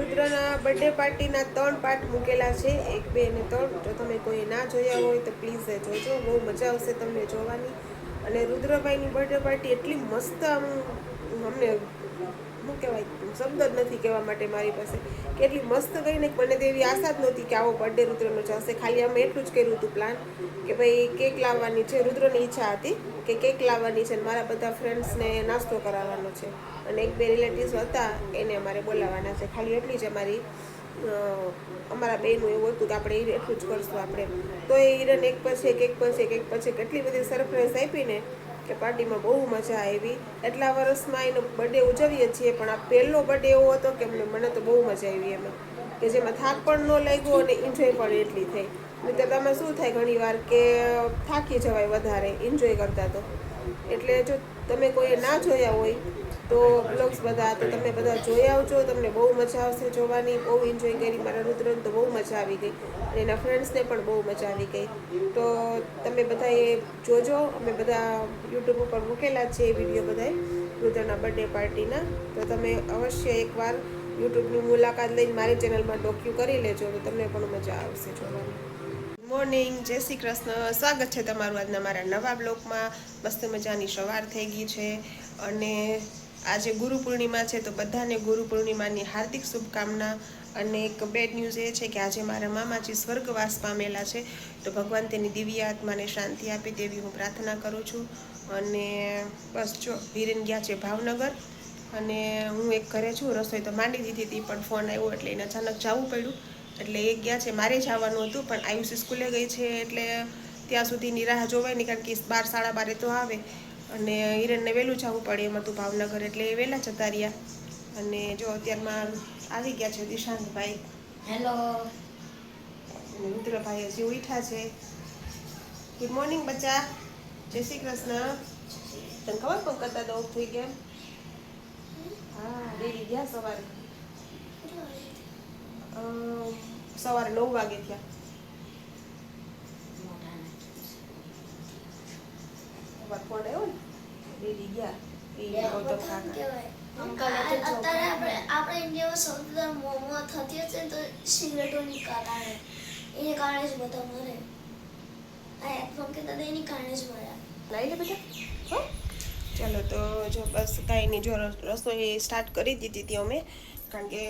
રુદ્રના birthday પાર્ટીના 3 part મૂકેલા છે, 1, 2 અને 3. જો તમે કોઈ ના જોયા હોય તો પ્લીઝ જોજો, બહુ મજા આવશે તમને જોવાની. અને રુદ્રભાઈની બર્થડે પાર્ટી એટલી મસ્ત અમને શું કહેવાય, શબ્દ જ નથી કહેવા માટે મારી પાસે, કે એટલી મસ્ત ગઈ ને મને તો એવી આશા જ નહોતી કે આવો બર્થડે રુદ્રનો જશે. ખાલી અમે એટલું જ કર્યું હતું પ્લાન કે ભાઈ કેક લાવવાની છે. રુદ્રની ઈચ્છા હતી કે કેક લાવવાની છે, મારા બધા ફ્રેન્ડ્સને નાસ્તો કરાવવાનો છે, અને 1-2 રિલેટિવ્સ હતા એને અમારે બોલાવવાના છે. ખાલી એટલી જ અમારા બેનું એવું હતું કે આપણે એટલું જ કરશું આપણે. તો એ હિરન એક પછી એક પછી કેટલી બધી સરપ્રાઈઝ આપી ને કે પાર્ટીમાં બહુ મજા આવી. એટલા વર્ષમાં એનો બર્થડે ઉજવીએ છીએ, પણ આ પહેલો બર્થડે એવો હતો કે મને તો બહુ મજા આવી એમાં, કે જેમાં થાક પણ ન લાગ્યો અને એન્જોય પણ એટલી થઈ. મિત્રતામાં શું થાય ઘણી વાર કે થાકી જવાય વધારે એન્જોય કરતા. તો એટલે જો તમે કોઈ ના જોયા હોય તો બ્લોગ્સ બધા તો તમે બધા જોઈ આવજો, તમને બહુ મજા આવશે જોવાની. બહુ એન્જોય કરી મારા રુદ્રને તો બહુ મજા આવી ગઈ, અને એના ફ્રેન્ડ્સને પણ બહુ મજા આવી ગઈ. તો તમે બધા એ જોજો, અમે બધા યુટ્યુબ ઉપર મૂકેલા છે એ વિડીયો બધાય રુદ્રના બર્થડે પાર્ટીના. તો તમે અવશ્ય એકવાર યુટ્યુબની મુલાકાત લઈને મારી ચેનલમાં ડોક્યુ કરી લેજો, તો તમને પણ મજા આવશે જોવાની. મોર્નિંગ, જય શ્રી કૃષ્ણ, સ્વાગત છે તમારું આજના મારા નવા બ્લોગમાં. મસ્ત મજાની સવાર થઈ ગઈ છે, અને આજે ગુરુ પૂર્ણિમા છે, તો બધાને ગુરુ પૂર્ણિમાની હાર્દિક શુભકામના. અને એક બેડ ન્યૂઝ એ છે કે આજે મારા મામાજી સ્વર્ગવાસ પામેલા છે, તો ભગવાન તેની દિવ્ય આત્માને શાંતિ આપે તેવી હું પ્રાર્થના કરું છું. અને બસ જો હિરેન ગયા છે ભાવનગર, અને હું એક ઘરે છું. રસોઈ તો માંડી દીધી હતી, પણ ફોન આવ્યો એટલે એને અચાનક જવું પડ્યું, એટલે એ ગયા છે. મારે જવાનું હતું પણ આયુષી સ્કૂલે ગઈ છે, એટલે ત્યાં સુધીની રાહ જોવાય નહીં, કારણ કે 12, 12:30 તો આવે, અને હિરેનને વહેલું જવું પડે એમ હતું ભાવનગર, એટલે એ વહેલા જતા રહ્યા. અને જો અત્યારમાં આવી ગયા છે દિશાંતભાઈ. હેલો. રુદ્રભાઈ હજી ઉઠ્યા છે. ગુડ મોર્નિંગ બચ્ચા, જય શ્રી કૃષ્ણ. તને ખબર પણ કરતા તો ઓફ થઈ ગયા? હા, ડેરી ગયા સવારે. સવારે 9 વાગે થયા. ફોન આવ્યો ને, ડેરી ગયા. અત્યારે આપણે ઇન્ડિયામાં સૌથી વધારે મોમો થતી હશે તો સિગરેટોની કારણે, એને કારણે જ બધા મરે. આ એપ્રોમ કે દાદા એની કારણે જ મર્યા. લાવી લે બેટા. હો ચાલો, તો જો બસ કાંઈ નહીં, જો રસોઈ સ્ટાર્ટ કરી દીધી હતી અમે, કારણ કે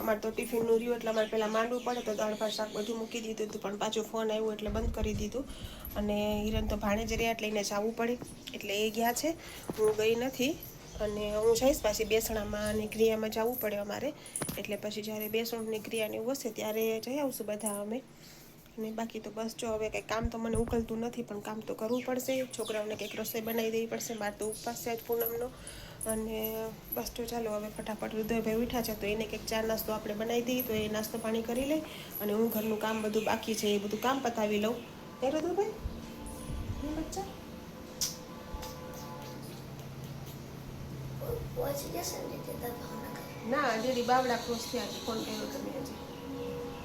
અમારે તો ટિફિનનું રહ્યું એટલે અમારે પહેલાં માંડવું પડે, તો દાળ ભાત શાક બધું મૂકી દીધું હતું, પણ પાછું ફોન આવ્યો એટલે બંધ કરી દીધું. અને હિરન તો ભાણેજ રહ્યા એટલે એને જવું પડે, એટલે એ ગયા છે, હું ગઈ નથી. અને હું જઈશ પાછી બેસણામાં અને ક્રિયામાં જવું પડે અમારે, એટલે પછી જ્યારે બેસણની ક્રિયાને એવું હશે ત્યારે જઈ આવશું બધા અમે. અને બાકી તો બસ જો હવે કંઈ કામ તો મને ઉકલતું નથી, પણ કામ તો કરવું પડશે. છોકરાઓને કંઈક રસોઈ બનાવી દેવી પડશે, મારે તો ઉપવાસ છે આજ પૂનમનો. અને બસ તો ચાલો હવે ફટાફટ રુદ્રભાઈ ઉઠ્યા છે, તો એને કંઈક ચા નાસ્તો આપણે બનાવી દઈએ, તો એ નાસ્તો પાણી કરી લઈ, અને હું ઘરનું કામ બધું બાકી છે એ બધું કામ પતાવી લઉં. હે રુદ્રભાઈ, બચ્ચા પહોંચી જશે ને તે ભાવનગર? ના, ડેડી બાવડા ક્રોસ થયા. ફોન કર્યો તમે હજી?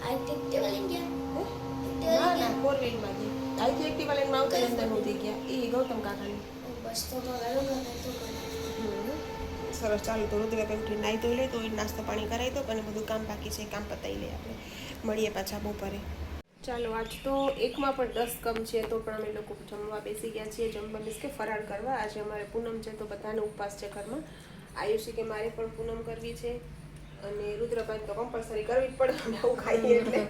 આ એક્ટિવા લઈ ગયા? ના ના, 4 વ્હીલમાં ગઈ. અહીંથી એક્ટિવા લઈને આવતા અંદર નહોતી ગયા, એ ગૌતમ કાકાની. બસ તો વહેલો કરે તો સરસ, ચાલો તો રુદ્રભાઈ ઉઠીને નાહી ધોઈ લે, તો એ નાસ્તો પાણી કરાવી દો, અને બધું કામ બાકી છે એ કામ પતાવી લઈએ આપણે. મળીએ પાછા બપોરે. ચાલો, આજ તો એકમાં પણ 10 કમ છે, તો પણ અમે લોકો જમવા બેસી ગયા છીએ. જમવા મીન્સ કે ફરાળ કરવા. આજે અમારે પૂનમ છે, તો બધાને ઉપવાસ છે ઘરમાં. આયુષી કે મારે પણ પૂનમ કરવી છે, અને રુદ્રભાઈ તો કમ્પલસરી કરવી જ પડે, અમે આવું ખાઈએ એટલે.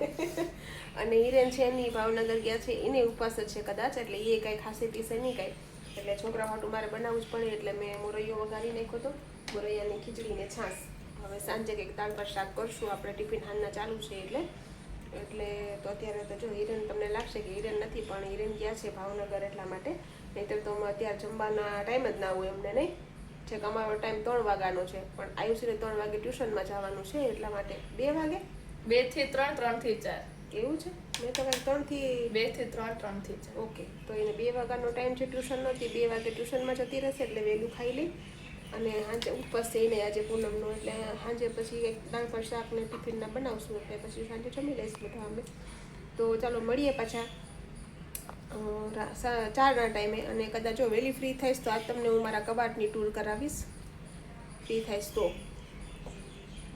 અને હિરેન છે એની ભાવનગર ગયા છે, એને ઉપવાસ જ છે કદાચ, એટલે એ કાંઈ ખાસે પીસે નહીં કાંઈ, એટલે છોકરા હાટું મારે બનાવવું જ પડે. એટલે મેં મોરૈયો વઘારી નાખ્યો હતો, મોરૈયાની ખીચડીને છાશ. હવે સાંજે કંઈક દાળ ભાત શાક કરશું આપણે, ટિફિન હાલના ચાલુ છે એટલે તો અત્યારે તો જો હિરેન, તમને લાગશે કે હિરેન નથી, પણ હિરેન ગયા છે ભાવનગર એટલા માટે. નહીંતર તો અત્યારે જમવાના ટાઈમ જ ના હોય અમને, નહીં છે કે અમારો ટાઈમ 3 વાગ્યાનો છે, પણ આયુષીને 3 વાગે ટ્યુશનમાં જવાનું છે, એટલા માટે 2 વાગે 2 થી 3, 3 થી 4. એવું છે? મેં તો કાંઈ 3 થી 2 થી 3, 3 થી 4. ઓકે, તો એને 2 વાગ્યાનો ટાઈમ છે ટ્યુશન નથી, 2 વાગે ટ્યુશનમાં જતી રહેશે, એટલે વહેલું ખાઈ લઈ. અને સાંજે ઉપવાસ છે એને આજે પૂનમનો, એટલે સાંજે પછી કંઈક દાળ ભાત શાક ને ટિફિનના બનાવશું, એટલે પછી સાંજે જમી લઈશું બધા અમે. તો ચાલો મળીએ પાછા 4ના ટાઈમે. અને કદાચ જો વહેલી ફ્રી થઈશ તો આજ તમને હું મારા કબાટની ટૂર કરાવીશ, ફ્રી થઈશ તો.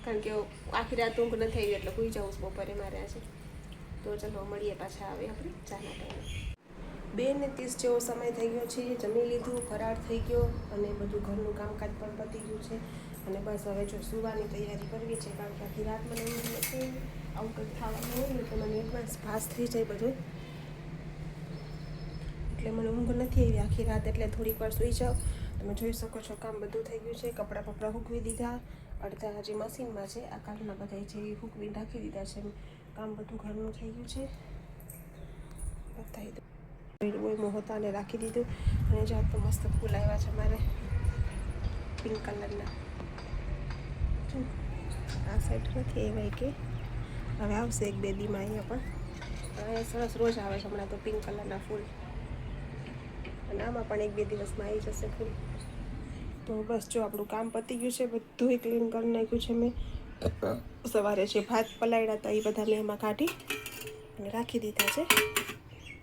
કારણ કે આખી રાત ઊંઘ નથી આવી એટલે સૂઈ જાઉં છું બપોરે મારે આજે. તો ચલો મળીએ પાછા આવે આપણે ચાના ટાઈમે. 2:30 જેવો સમય થઈ ગયો છે. જમી લીધું, ફરાળ થઈ ગયો અને બધું ઘરનું કામકાજ પણ પતી ગયું છે. અને બસ હવે જો સુવાની તૈયારી કરવી છે, કારણ કે આખી રાત મને ઊંઘ નથી. આવું કંઈક ખાવાનું હોય ને તો મને એડવાન્સ ભાસ થઈ જાય બધું, એટલે મને ઊંઘ નથી આવી આખી રાત. એટલે થોડીક વાર સૂઈ જાઉં. તમે જોઈ શકો છો કામ બધું થઈ ગયું છે. કપડાં બપડા સૂકવી દીધા, અડધા હજી મશીનમાં છે. આ કાલના બધા જે સૂકવી રાખી દીધા છે. કામ બધું ઘરનું થઈ ગયું છે. બતાવી દઉં ઓયમો હતા અને રાખી દીધું. અને જો તો મસ્ત ફૂલ આવ્યા છે મારે પિંક કલરના. આ સાઈડ નથી એવાય કે હવે આવશે 1-2 દીમાં અહીંયા પણ. અહીંયા સરસ રોજ આવે છે હમણાં તો પિંક કલરના ફૂલ. અને આમાં પણ 1-2 દિવસમાં આવી જશે ફૂલ. તો બસ જો આપણું કામ પતી ગયું છે. બધું ક્લીન કરી નાખ્યું છે મેં. સવારે જે ભાત પલાળ્યા હતા એ બધા મેં એમાં કાઢી અને રાખી દીધા છે.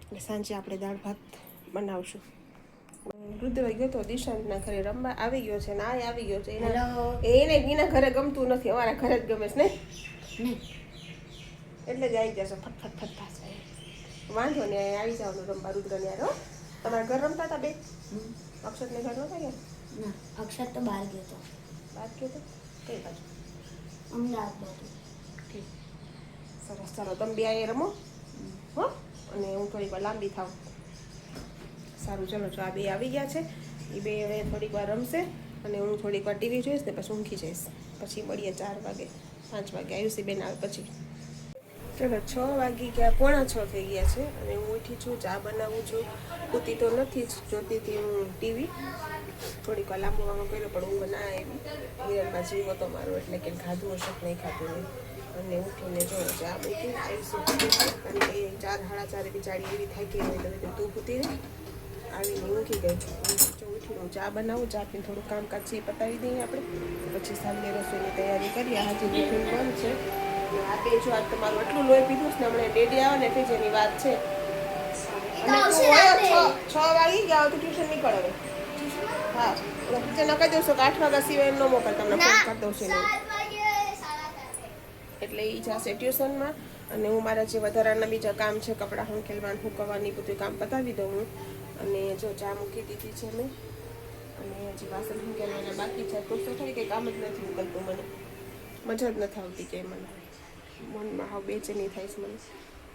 એટલે સાંજે આપણે દાળ ભાત બનાવશું. રુદ્ર ગયો તો દિશાંતના ઘરે રમવા, આવી ગયો છે ને આ આવી ગયો છે. એને એના ઘરે ગમતું નથી, અમારા ઘરે જ ગમે છે ને, એટલે જ આવી જશે ફટફટ થશે. વાંધો ને આવી જવાનું રમવા રુદ્ર ને યાર. તમારા ઘર રમતા હતા બે? અક્ષતને ઘર નહોતા ગયા? ના, અક્ષર તો બહાર ગયો હતો. બહાર ગયો તો કઈ બાજુ? અમદાવાદ બાજુ. ઠીક, સરસ. ચાલો તમે બે અહીંયા રમો હો, અને હું થોડીક વાર લાંબી થાઉં. સારું ચલો. જો આ બે આવી ગયા છે. એ બે હવે થોડીક વાર રમશે અને હું થોડીક વાર ટીવી જોઈશ ને પછી ઊંઘી જઈશ. પછી મળીએ 4 વાગે 5 વાગે આયુષીબેન આવે પછી. ચલો 6 વાગી ગયા, 5:45 થઈ ગયા છે અને હું ઉઠી છું, ચા બનાવું છું. ઉઠી તો નથી જ, જોતી હતી હું ટીવી. થોડીક વાર લાંબો વાળો કર્યો પણ ઊંઘ ના આવી. હિરણમાં જીવ હતો મારો, એટલે કે ખાધું હશે કે નહીં ખાધું નહીં. અને ઉઠીને જો ચા મૂકી આયુષી ઉઠી છે, કારણ કે 4-4:30 બિચારી એવી થાકી હોય એટલે તું ઉઠી રહી. આવીને ઊંઘી ગઈ છું. જો ઉઠીને હું ચા બનાવું, ચા પીને થોડું કામકાજ છે પતાવી દઈએ આપણે, પછી સાંજે રસોઈની તૈયારી કરીએ. આજે ટિફિન બંધ છે. આ બે જો આજ તમારું એટલું લોહી પીધું છે ને, હમણાં ડેડી આવે ને એટલે જેની વાત છે. અને તું 6 વાગી ગયા તો ટ્યુશન નીકળ હવે. હા, ટીચરને કહી દઉં છું કે 8 વાગ્યા સિવાય ન મોકલ, તમને ફોન કરી દઉં છું. એટલે એ જશે ટ્યુશનમાં અને હું મારા જે વધારાના બીજા કામ છે, કપડાં હંકેલવાનું, સૂકવવાની, બધું કામ પતાવી દઉં હું. અને જો ચા મૂકી દીધી છે મેં, અને હજી વાસણ હંકેલવાના બાકી છે. તો થોડી કંઈ કામ જ નથી ઉકલતું મને, મજા જ નથી આવતી કે મને, મનમાં હાવ બેચેની થાય છે મને.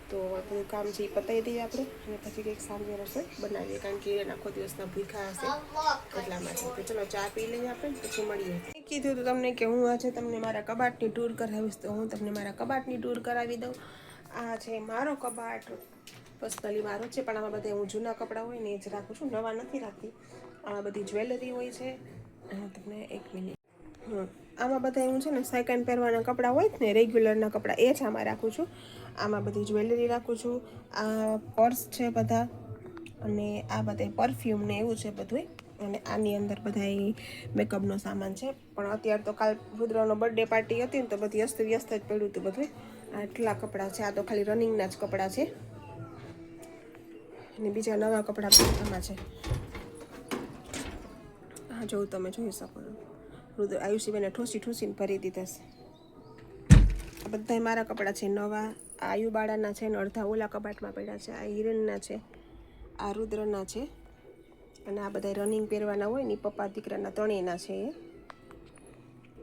તો બધું કામ જે પતાવી દઈએ આપણે અને પછી કંઈક સાંજે રસોઈ બનાવીએ, કારણ કે એને આખો દિવસના ભૂખ્યા હશે એટલા માટે. તો ચલો ચા પી લઈએ આપણે, પછી મળીએ. કીધું હતું તમને કે હું આજે તમને મારા કબાટની ટૂર કરાવીશ, તો હું તમને મારા કબાટની ટૂર કરાવી દઉં. આ છે મારો કબાટ, પર્સનલી મારો છે, પણ આમાં બધા હું જૂના કપડાં હોય ને એ જ રાખું છું, નવા નથી રાખતી. આમાં બધી જ્વેલરી હોય છે. હું તમને 1 મિનિટ, આમાં બધા હું છે ને સેકન્ડ પહેરવાના કપડાં હોય ને, રેગ્યુલરના કપડાં એ જ આમાં રાખું છું. આમાં બધી જ્વેલરી રાખું છું. આ પર્સ છે બધા, અને આ બધા પરફ્યુમ ને એવું છે બધું. અને આની અંદર બધા મેકઅપનો સામાન છે. પણ અત્યારે તો કાલ રુદ્રનો બર્થડે પાર્ટી હતી ને, તો બધી અસ્ત વ્યસ્ત જ પડ્યું હતું બધું. આટલા કપડાં છે. આ તો ખાલી રનિંગના જ કપડાં છે, અને બીજા નવા કપડાં પણ આમાં છે. હા, જો તમે જોઈ શકો છો, રુદ્ર આયુષીબેને ઠોસીને ભરી દીધા છે. આ બધા મારા કપડાં છે નવા. આ આયુબાળાના છે ને અડધા ઓલા કબાટમાં પડ્યા છે. આ હિરણના છે, આ રુદ્રના છે, અને આ બધા રનિંગ પહેરવાના હોય ને પપ્પા દીકરાના ત્રણેયના છે.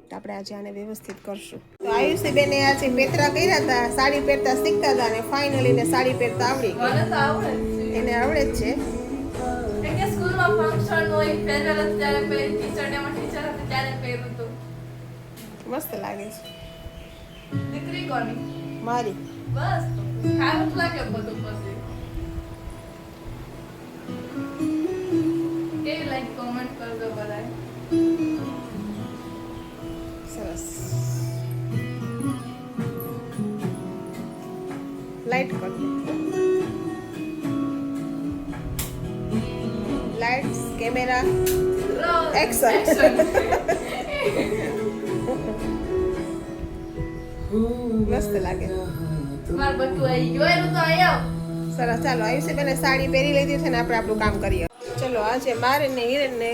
તો આપણે આજે આને વ્યવસ્થિત કરશું. તો આયુષીબેને આજે પેતરા કર્યા હતા, સાડી પહેરતા શીખતા હતા, અને ફાઇનલી ને સાડી પહેરતા આવડી ગઈ. એને આવડે જ છે. સ્કૂલમાં ફંક્શન હોય, ફેરવેલ ત્યારે પહેરી, ટીચર ડેમાં ટીચર હતી ત્યારે પહેર્યું હતું. મસ્ત લાગે છે. દીકરી કોની? મારી. બસ સારું લાગે બધું. પછી કેવી લાઈક કોમેન્ટ કરજો બધાય. સરસ. લાઈટ કર દે. Lights, camera, action. મસ્ત લાગે. માર બધું આવી ગયું. એનું તો આયો. સરસ. ચાલો આયુષીબેને સાડી પહેરી લીધી છે ને, આપણે આપણું કામ કરીએ. ચલો આજે મારે ને હિરણને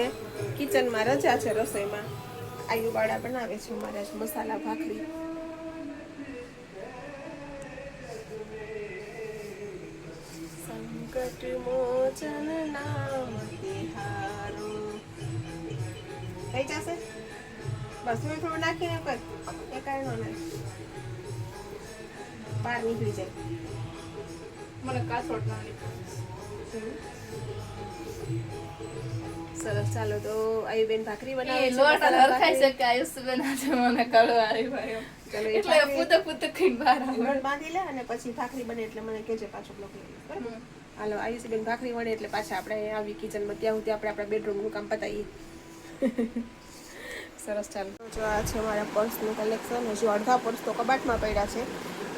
કિચનમાં રજા છે, રસોઈમાં. આયુવાળા બનાવે છે મારા જ મસાલા ભાખરી. સંકટ મોચન નામ તિહારું. થઈ જશે બસ થોડું નાખીને કર એ કાંઈ ન નાખ બહાર નીકળી જાય. મને કાસોટ ના સરસ ચાલો તો આયુબેન ભાખરી બનાવે છે લોટ મસાલા હરખાઈ ભાખરી. શકે આયુષબેન આજે મને કળવા આવ્યો ચાલો એ એટલે પૂતે પૂતે ખાઈને બહાર આવ્યો. લોટ બાંધી લે અને પછી ભાખરી બને એટલે મને કહેજે પાછો બ્લોક લઈ બરાબર. હાલો આયુષીબેન ભાખરી વળે એટલે પાછા આપણે આવી કિચનમાં ત્યાં સુધી આપણે આપણા બેડરૂમનું કામ પતાવીએ. સરસ ચાલો જો આ છે મારા પર્સનું કલેક્શન. હજુ અડધા પર્સ તો કબાટમાં પડ્યા છે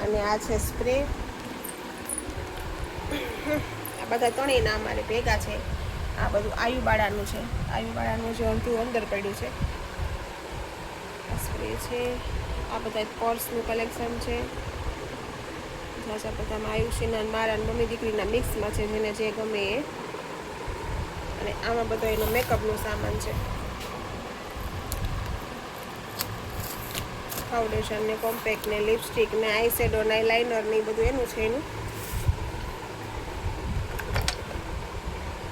અને આ છે સ્પ્રે. આ બધા ત્રણેય નામ મારે ભેગા છે. આ બધું આયુબાળાનું છે. આયુબાળાનું જે અડધું અંદર પડ્યું છે. આ સ્પ્રે છે. આ બધા પર્સનું કલેક્શન છે. આ બધામાં આયુષીના મારા મમ્મી દીકરીના મિક્સમાં છે જેને જે ગમે એ. અને આમાં બધો એનો મેકઅપનો સામાન છે. ફાઉન્ડેશન ને કોમ્પેક્ટ ને લિપસ્ટિક ને આઈ શેડો ને લાઇનર ને બધું એનું છે એનું.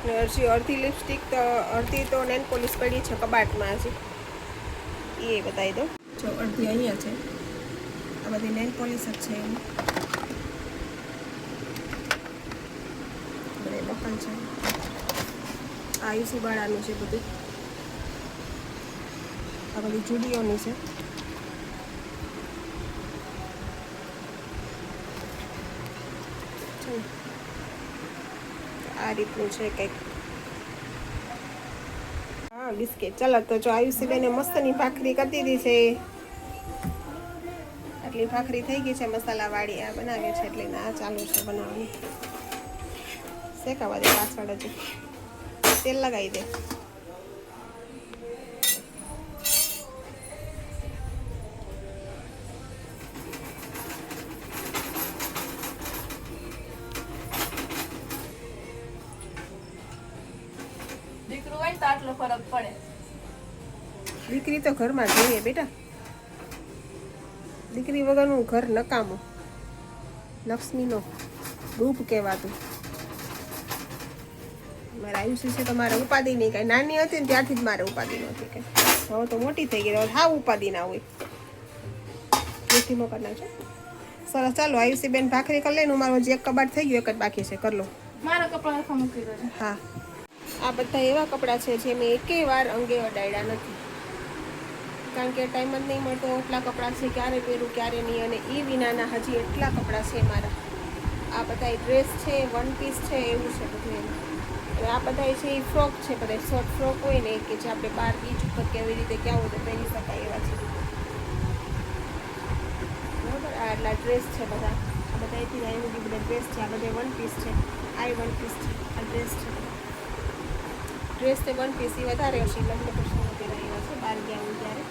ને હજી અડધી લિપસ્ટિક તો અડધી તો નેલ પોલિશ પડી છે કબાટમાં હજી. એ બતાવી દો. જો અડધી અહીંયા છે. આ બધી નેલ પોલિશ જ છે એનું. બધે બકલ છે. આ આયુષી બાળાનું છે બધું. આ બધી જુડીઓની છે. આ રીતનું છે કંઈક. હા બિસ્કિટ. ચાલો તો જો આયુષીબેને મસ્તની ભાખરી કરી દીધી છે. આટલી ભાખરી થઈ ગઈ છે મસાલાવાળી. આ બનાવે છે એટલે આ ચાલુ છે બનાવવાની. શેકાવા દે પાછળ હજી. તેલ લગાવી દે. દીકરું હોય ને તો આટલો ફરક પડે. દીકરી તો ઘરમાં જોઈએ બેટા. દીકરી વગરનું ઘર નકામું. લક્ષ્મીનો રૂપ કહેવાતું. મારા આયુષી છે તો મારે ઉપાધિ નહીં કાંઈ. નાની હતી ને ત્યારથી જ મારે ઉપાધિ નહોતી કાંઈ. હવે તો મોટી થઈ ગઈ. હવે હા ઉપાધિ ના હોય. જેથી મોકલ નાખજો. સરસ ચાલો આયુષીબેન ભાખરી કરી લઈને મારો જે એક કબાટ થઈ ગયો એક જ બાકી છે કરી લો. મારા કપડા હરખા મૂકી દેજો. હા આ બધા એવા કપડાં છે જે મેં એકેય વાર અંગે અડાડ્યા નથી. કારણ કે ટાઈમ જ નહીં મળતો. એટલા કપડાં છે ક્યારે પહેરું ક્યારે નહીં. અને એ વિનાના હજી એટલા કપડાં છે મારા. આ બધા ડ્રેસ છે વન પીસ છે એવું છે બધું એનું. અને આ બધા છે એ ફ્રોક છે. બધા શોર્ટ ફ્રોક હોય ને કે જે આપણે બહાર બીચ ઉપર કેવી રીતે ક્યાં હોય તો પહેરી શકાય એવા છે. બરાબર. આ એટલા ડ્રેસ છે બધા. આ બધા એથી એનું બી બધા ડ્રેસ છે. આ બધા વન પીસ છે. આ વન પીસ છે. આ ડ્રેસ છે. ડ્રેસ તે વન પીસ એ વધારે હશે. લગ્ન પ્રસંગમાં પહેરાવ્યા છે બહાર ગયા હોય ત્યારે.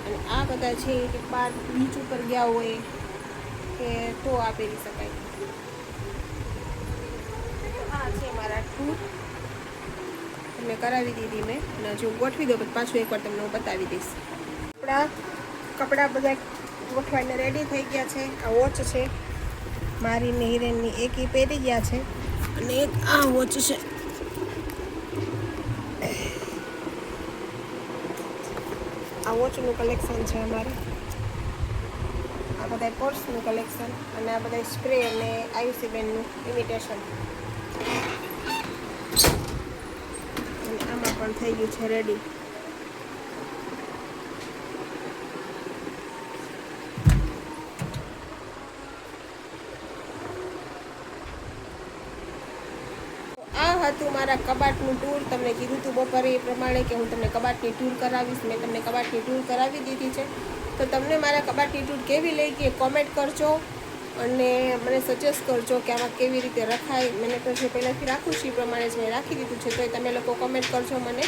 અને આ બધા છે કે બહાર બીચ ઉપર ગયા હોય કે તો આ પહેરી શકાય. આ છે મારા ટૂર. તમને કરાવી દીધી મેં. અને જો ગોઠવી દો પછી પાછું એકવાર તમને હું બતાવી દઈશ. કપડાં બધા ગોઠવાઈને રેડી થઈ ગયા છે. આ વોચ છે મારી ને હિરેનની. એક એ પહેરી ગયા છે અને એક આ વોચ છે. આ વોચનું કલેક્શન છે અમારે. આ બધા પર્સનું કલેક્શન અને આ બધા સ્પ્રે અને આયુષીબેનનું ઇમિટેશન. અને આમાં પણ થઈ ગયું છે રેડી. આ હતું મારા કબાટનું ટૂર. તમને કીધું હતું બપોરે એ પ્રમાણે કે હું તમને કબાટની ટૂર કરાવીશ. મેં તમને કબાટની ટૂર કરાવી દીધી છે. તો તમને મારા કબાટની ટૂર કેવી લાગી એ કોમેન્ટ કરજો અને મને સજેસ્ટ કરજો કે આમાં કેવી રીતે રખાય. મને તો જે પહેલાંથી રાખું છું એ પ્રમાણે જ મેં રાખી દીધું છે. તો એ તમે લોકો કોમેન્ટ કરજો મને.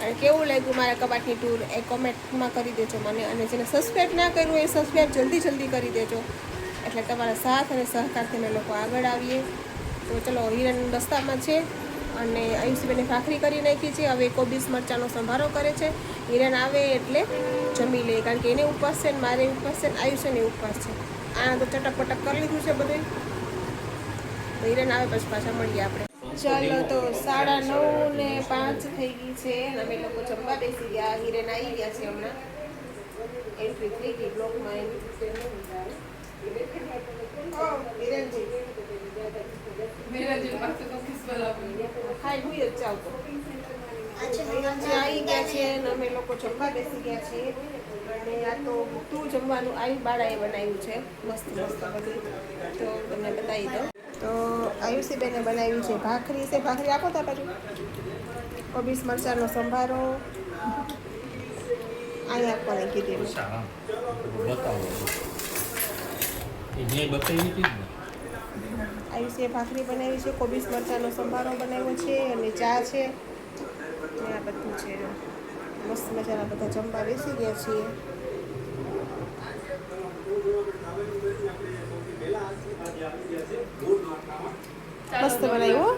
અને કેવું લાગ્યું મારા કબાટની ટૂર એ કોમેન્ટમાં કરી દેજો મને. અને જેને સબસ્ક્રાઈબ ના કર્યું હોય એ સબસ્ક્રાઈબ જલ્દી કરી દેજો. એટલે તમારા સાથ અને સહકારથી અમે લોકો આગળ આવીએ. તો ચલો હિરેન રસ્તામાં છે અને આયુષીબેને ભાખરી કરી નાખી છે. હવે કોબીસ મરચાંનો સંભારો કરે છે. હિરેન આવે એટલે જમી લે, કારણ કે એને ઉપવાસ છે ને મારે ઉપવાસ છે ને આયુષને ઉપવાસ છે. આ તો ચટક પટક કરી લીધું છે બધું. હિરેન આવે પછી પાછા મળીએ આપણે. ચાલો તો 9:05 થઈ ગઈ છે અને અમે લોકો જમવા બેસી ગયા. હિરેન આવી ગયા છે હમણાં. એન્ટ્રી થઈ ગઈ બ્લોકમાં. હિરેનજી મેરાજી પાસે તો કિસ બોલાવું. હાય હું જ ચાલતો. આવી ગયા છે અને અમે લોકો જમવા બેસી ગયા છીએ. અને આ તો તું જમવાનું આયુ બાળાએ બનાવ્યું છે મસ્ત મસ્ત બધું, તો તમને બતાવી દઉં. તો આયુષીબેને બનાવ્યું છે ભાખરી. છે ભાખરી આપો તા બાજુ. કોબીસ મરચાંનો સંભારો અહીંયા આપવાની કીધી. આયુષીએ ભાખરી બનાવી છે, કોબીસ મરચાંનો સંભારો બનાવ્યો છે અને ચા છે ને આ બધું છે. મસ્ત મજાના બધા જમવા બેસી ગયા છીએ. મસ્ત બનાવ્યું.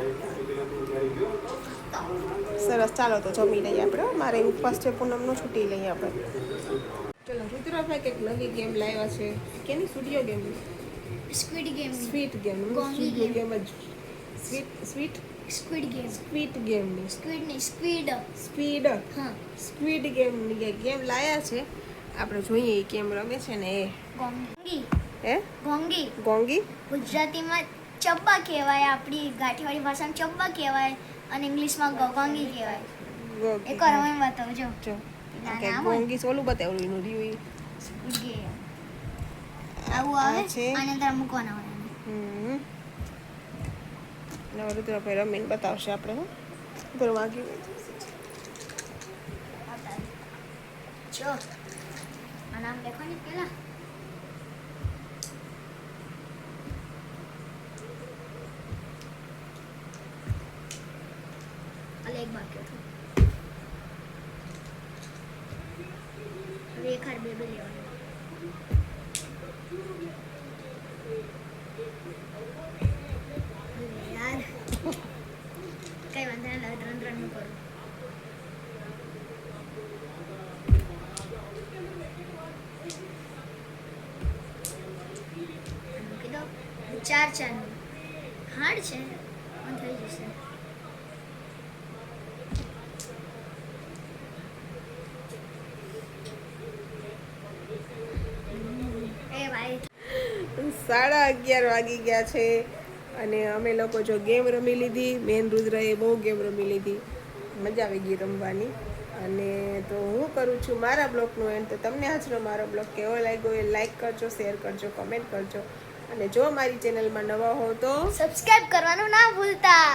સરસ. ચાલો તો જમી લઈએ આપણે. મારે ઉપવાસ છે પૂનમનો, છૂટી લઈએ આપણે. ચલો રુદ્રભાઈ કંઈક નવી ગેમ લાવ્યા છે. કેની studio game? Squid game. Sweet game. ગોંગી ગેમ જ. Sweet squid game. સ્વીટ ગેમની સ્ક્વિડ નહીં, સ્ક્વિડ. સ્પીડ હા. સ્ક્વિડ ગેમની ગેમ લાયા છે. આપણે જોઈએ એ કેમ રમે છે ને એ. ગોંગી. હે ગોંગી ગોંગી ગુજરાતીમાં ચબ્બા કહેવાય, આપણી ગાંઠિયાવાડી ભાષામાં ચબ્બા કહેવાય અને ઇંગ્લિશમાં ગોંગી કહેવાય. એકવાર હું એમ બતાવું જો. જો ના, કે ના, ગોંગી ઓલું બતાવ્યું એનું રહ્યું. Squid game. આવું આવે છે. આની અંદર મૂકવાના હોય. નવ રુદ્રભાઈ રમીને બતાવશે આપણે. હું ઉપર વાગી જો આ નામ લખવાની પેલા એક બાકી હતું. હવે એક હાર બે લેવાનું. યાર કઈ વાંધો નહીં, 3 નું કરું. મૂકી દો. 4 નું હાર્ડ છે પણ થઈ જશે. એ ભાઈ 11:30 વાગી ગયા છે અને અમે લોકો જો ગેમ રમી લીધી. મેન રુદ્રએ બહુ ગેમ રમી લીધી, મજા આવી ગઈ રમવાની. અને તો હું કરું છું મારા બ્લોગનું એન્ડ. તો તમને આજનો મારો બ્લોગ કેવો લાગ્યો એ લાઈક કરજો, શેર કરજો, કમેન્ટ કરજો. અને જો મારી ચેનલમાં નવા હો તો સબસ્ક્રાઇબ કરવાનું ના ભૂલતા.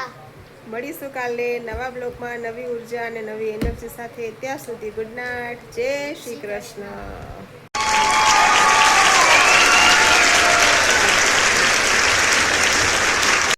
મળીશું કાલે નવા બ્લોગમાં નવી ઉર્જા અને નવી એનર્જી સાથે. ત્યાં સુધી ગુડ નાઇટ. જય શ્રી કૃષ્ણ.